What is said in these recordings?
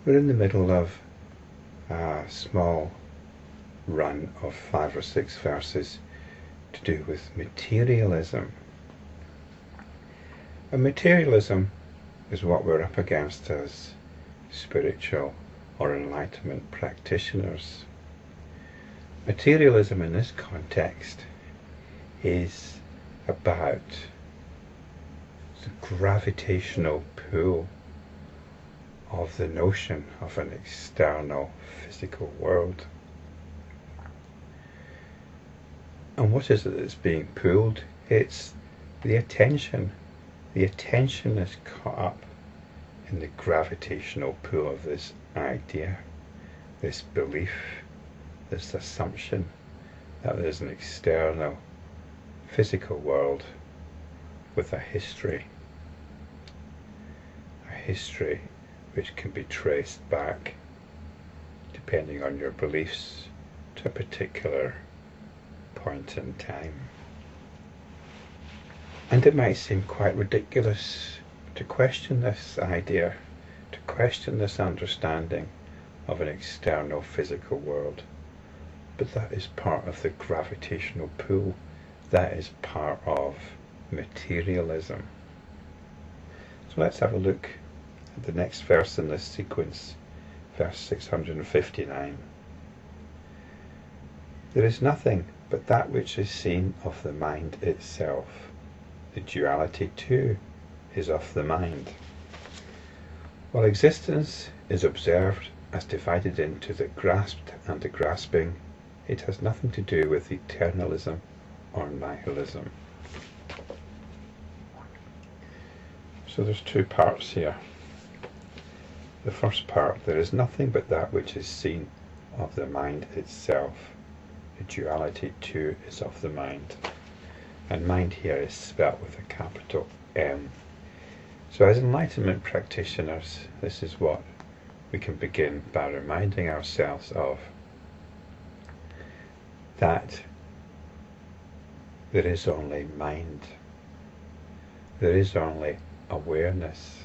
We're in the middle of a small run of 5 or 6 verses to do with materialism. And materialism is what we're up against as spiritual or enlightenment practitioners. Materialism in this context is about the gravitational pull of the notion of an external physical world. And what is it that's being pulled? It's the attention. The attention is caught up in the gravitational pull of this idea, this belief, this assumption that there's an external physical world with a history which can be traced back, depending on your beliefs, to a particular point in time. And it might seem quite ridiculous to question this idea, to question this understanding of an external physical world. But that is part of the gravitational pull. That is part of materialism. So let's have a look at the next verse in this sequence, verse 659. There is nothing but that which is seen of the mind itself. The duality too is of the mind. While existence is observed as divided into the grasped and the grasping, it has nothing to do with eternalism or nihilism. So there's 2 parts here. The first part, there is nothing but that which is seen of the mind itself. The duality too is of the mind. And mind here is spelt with a capital M. So as enlightenment practitioners, this is what we can begin by reminding ourselves of. That there is only mind. There is only awareness.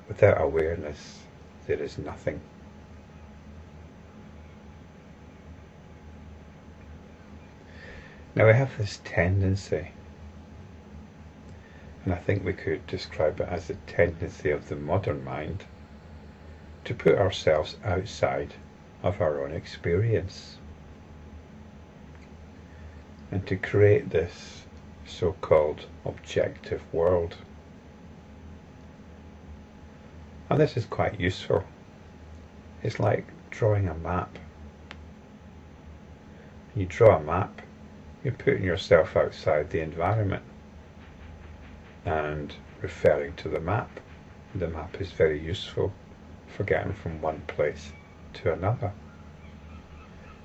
Without awareness, there is nothing. Now we have this tendency, and I think we could describe it as the tendency of the modern mind, to put ourselves outside of our own experience and to create this so-called objective world. And this is quite useful. It's like drawing a map. You draw a map, you're putting yourself outside the environment and referring to the map. The map is very useful for getting from one place to another.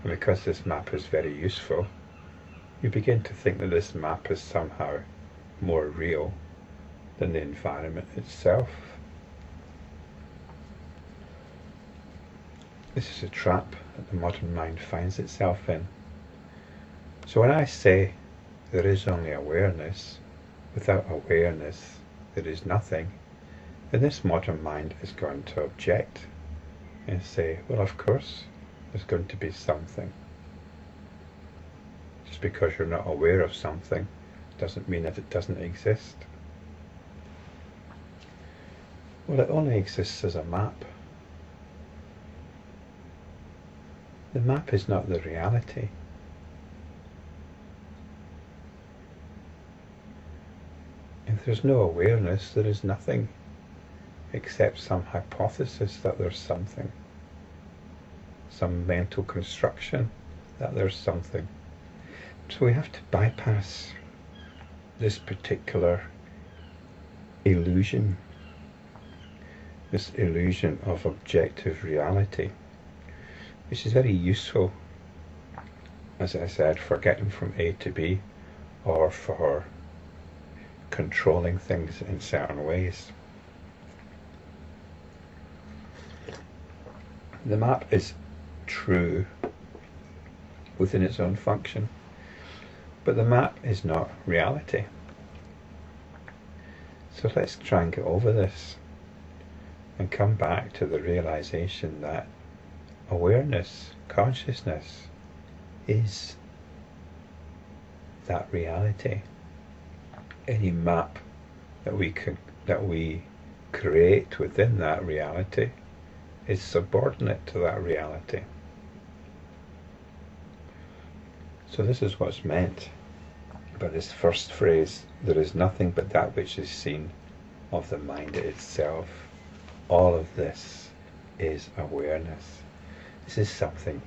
And because this map is very useful, you begin to think that this map is somehow more real than the environment itself. This is a trap that the modern mind finds itself in. So when I say there is only awareness, without awareness there is nothing, then this modern mind is going to object and say, well, of course there's going to be something. Just because you're not aware of something doesn't mean that it doesn't exist. Well, it only exists as a map. The map is not the reality. If there's no awareness, there is nothing except some hypothesis that there's something, some mental construction that there's something. So we have to bypass this particular illusion, this illusion of objective reality, which is very useful, as I said, for getting from A to B or for controlling things in certain ways. The map is true within its own function, but the map is not reality. So let's try and get over this. and come back to the realization that awareness, consciousness, is that reality. Any map that we create within that reality is subordinate to that reality. So this is what's meant by this first phrase: there is nothing but that which is seen of the mind itself. All of this is awareness. This is something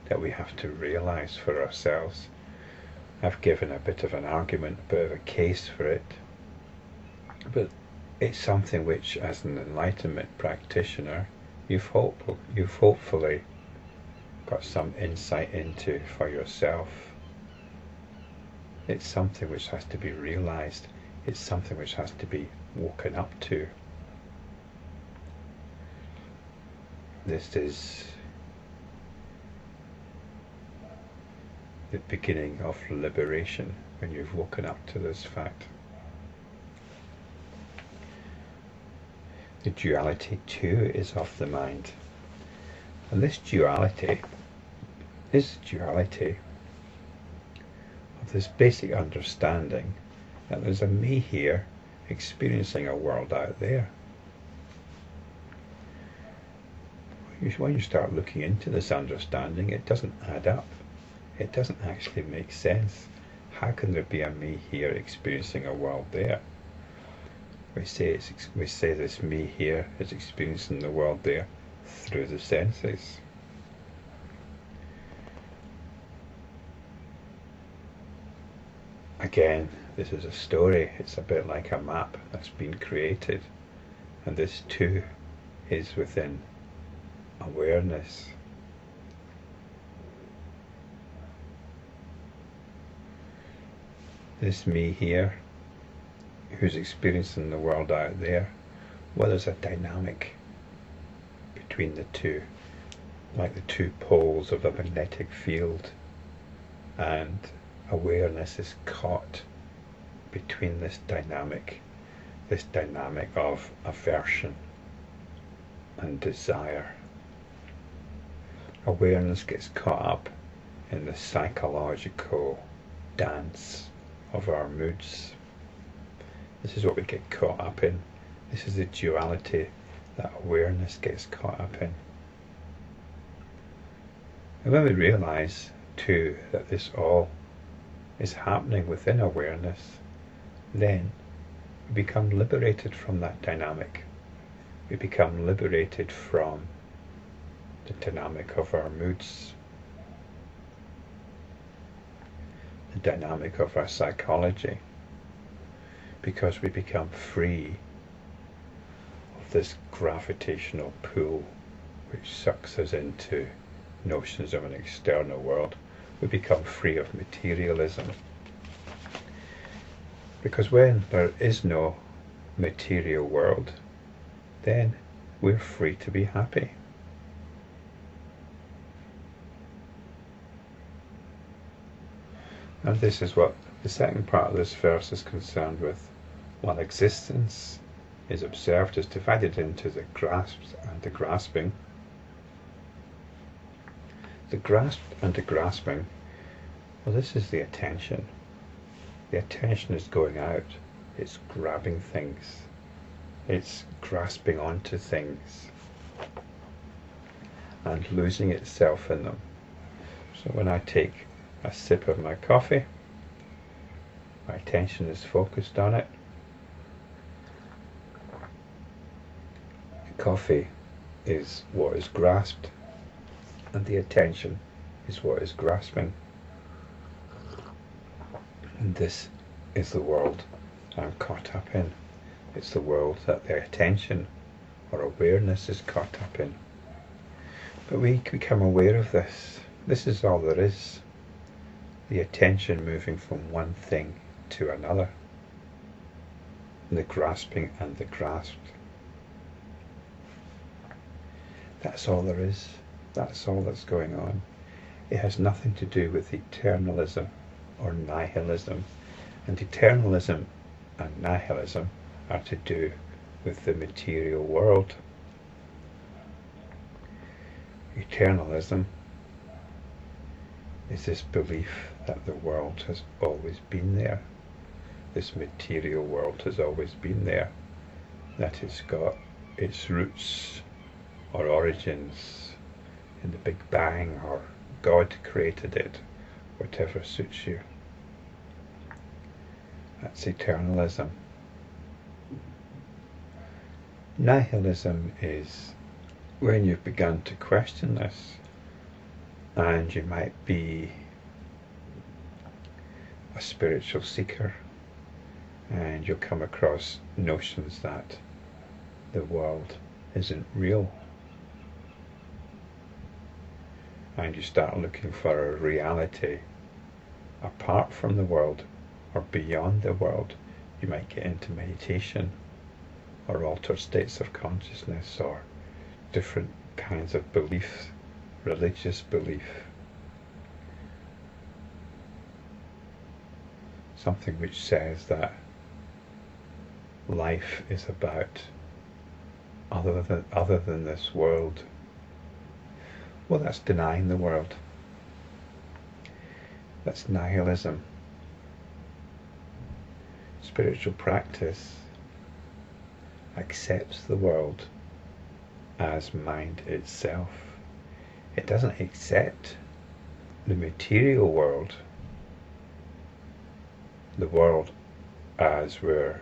that we have to realize for ourselves. I've given a bit of an argument, a bit of a case for it, but it's something which, as an enlightenment practitioner, you've hopefully got some insight into for yourself. It's something which has to be realized. It's something which has to be woken up to. This is the beginning of liberation, when you've woken up to this fact. The duality too is of the mind. And this duality is the duality of this basic understanding that there's a me here experiencing a world out there. When you start looking into this understanding, it doesn't add up. It doesn't actually make sense. How can there be a me here experiencing a world there? We say this me here is experiencing the world there through the senses. Again, this is a story. It's a bit like a map that's been created, and this too is within awareness. This me here, who's experiencing the world out there, well, there's a dynamic between the two, like the two poles of a magnetic field, and awareness is caught between this dynamic of aversion and desire. Awareness gets caught up in the psychological dance of our moods. This is what we get caught up in. This is the duality that awareness gets caught up in. And when we realize too that this all is happening within awareness, then we become liberated from that dynamic. We become liberated from the dynamic of our moods, the dynamic of our psychology, because we become free of this gravitational pull which sucks us into notions of an external world. We become free of materialism. Because when there is no material world, then we're free to be happy. And this is what the second part of this verse is concerned with. While existence is observed as divided into the grasps and the grasping, the grasp and the grasping, well, this is the attention. The attention is going out. It's grabbing things. It's grasping onto things and losing itself in them. So when I take a sip of my coffee, my attention is focused on it. The coffee is what is grasped, and the attention is what is grasping. And this is the world I'm caught up in. It's the world that the attention or awareness is caught up in. But we become aware of this. This is all there is. The attention moving from one thing to another. The grasping and the grasped. That's all there is. That's all that's going on. It has nothing to do with eternalism or nihilism. And eternalism and nihilism are to do with the material world. Eternalism is this belief that the world has always been there. This material world has always been there. That it's got its roots or origins in the Big Bang, or God created it, whatever suits you. That's eternalism. Nihilism is when you've begun to question this, and you might be a spiritual seeker, and you'll come across notions that the world isn't real, and you start looking for a reality apart from the world or beyond the world. You might get into meditation or altered states of consciousness or different kinds of beliefs, religious belief, something which says that life is about other than this world. Well, that's denying the world. That's nihilism. Spiritual practice accepts the world as mind itself. It doesn't accept the material world, the world as we're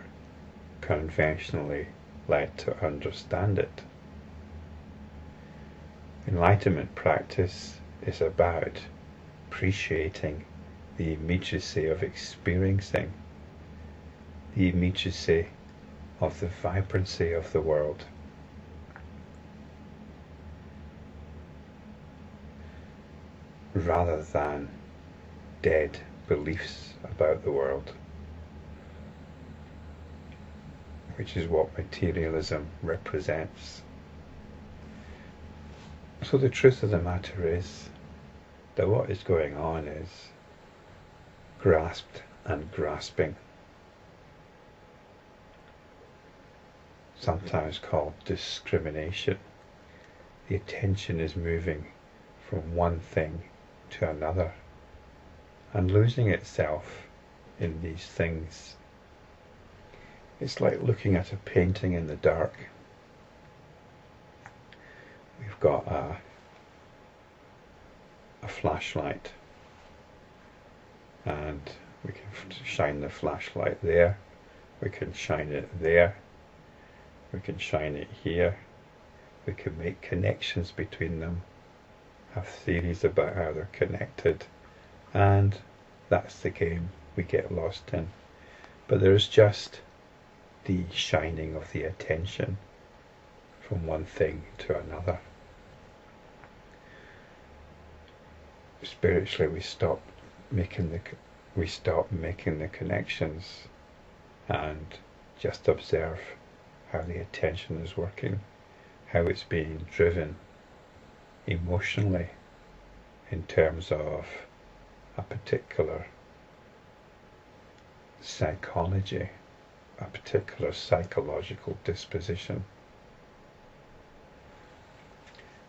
conventionally led to understand it. Enlightenment practice is about appreciating the immediacy of experiencing, the immediacy of the vibrancy of the world. Rather than dead beliefs about the world, which is what materialism represents. So the truth of the matter is that what is going on is grasped and grasping, sometimes called discrimination. The attention is moving from one thing to another and losing itself in these things. It's like looking at a painting in the dark. We've got a flashlight, and we can shine the flashlight there, we can shine it there, we can shine it here, we can make connections between them, have theories about how they're connected, and that's the game we get lost in. But there's just the shining of the attention from one thing to another. Spiritually, we stop making the connections and just observe how the attention is working, how it's being driven emotionally in terms of a particular psychology, a particular psychological disposition.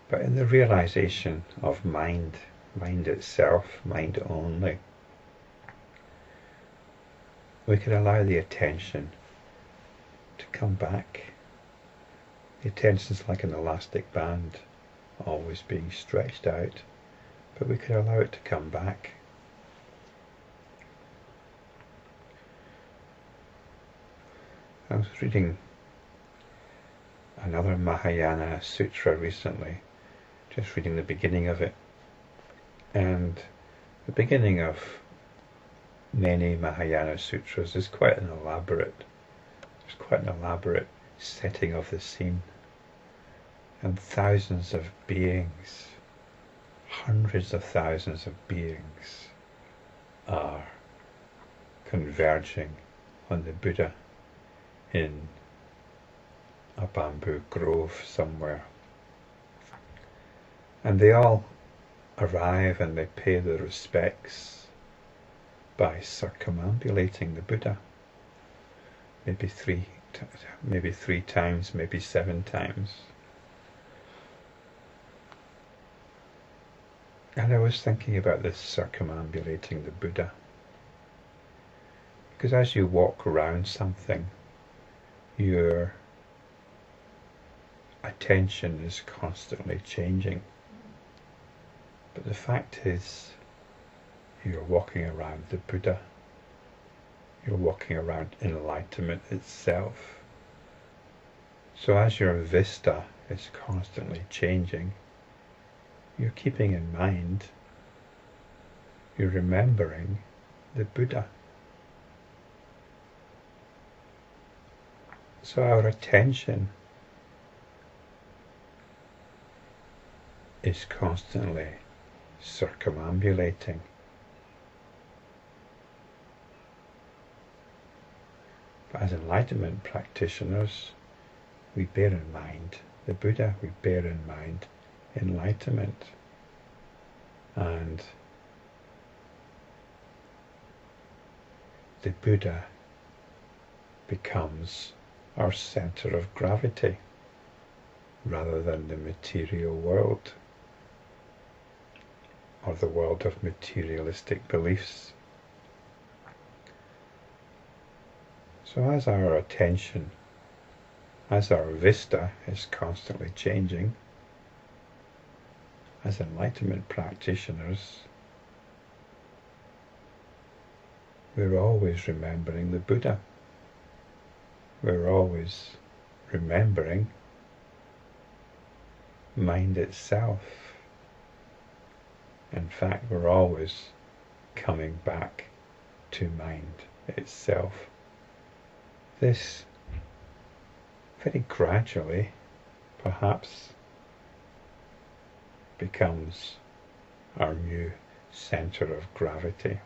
But in the realization of mind itself, mind only, we can allow the attention to come back. The attention's like an elastic band, always being stretched out, but we can allow it to come back. I was reading another Mahayana sutra recently, just reading the beginning of it, and the beginning of many Mahayana sutras is quite an elaborate setting of the scene, and thousands of beings, hundreds of thousands of beings are converging on the Buddha in a bamboo grove somewhere, and they all arrive and they pay their respects by circumambulating the Buddha, maybe three times, maybe 7 times. And I was thinking about this circumambulating the Buddha. Because as you walk around something, your attention is constantly changing. But the fact is, you're walking around the Buddha. You're walking around enlightenment itself. So as your vista is constantly changing, you're keeping in mind, you're remembering the Buddha. So our attention is constantly circumambulating. But as enlightenment practitioners, we bear in mind the Buddha, we bear in mind enlightenment. And the Buddha becomes our center of gravity rather than the material world or the world of materialistic beliefs. So as our attention, as our vista is constantly changing, as enlightenment practitioners, we're always remembering the Buddha. We're always remembering mind itself. In fact, we're always coming back to mind itself. This very gradually, perhaps, becomes our new center of gravity.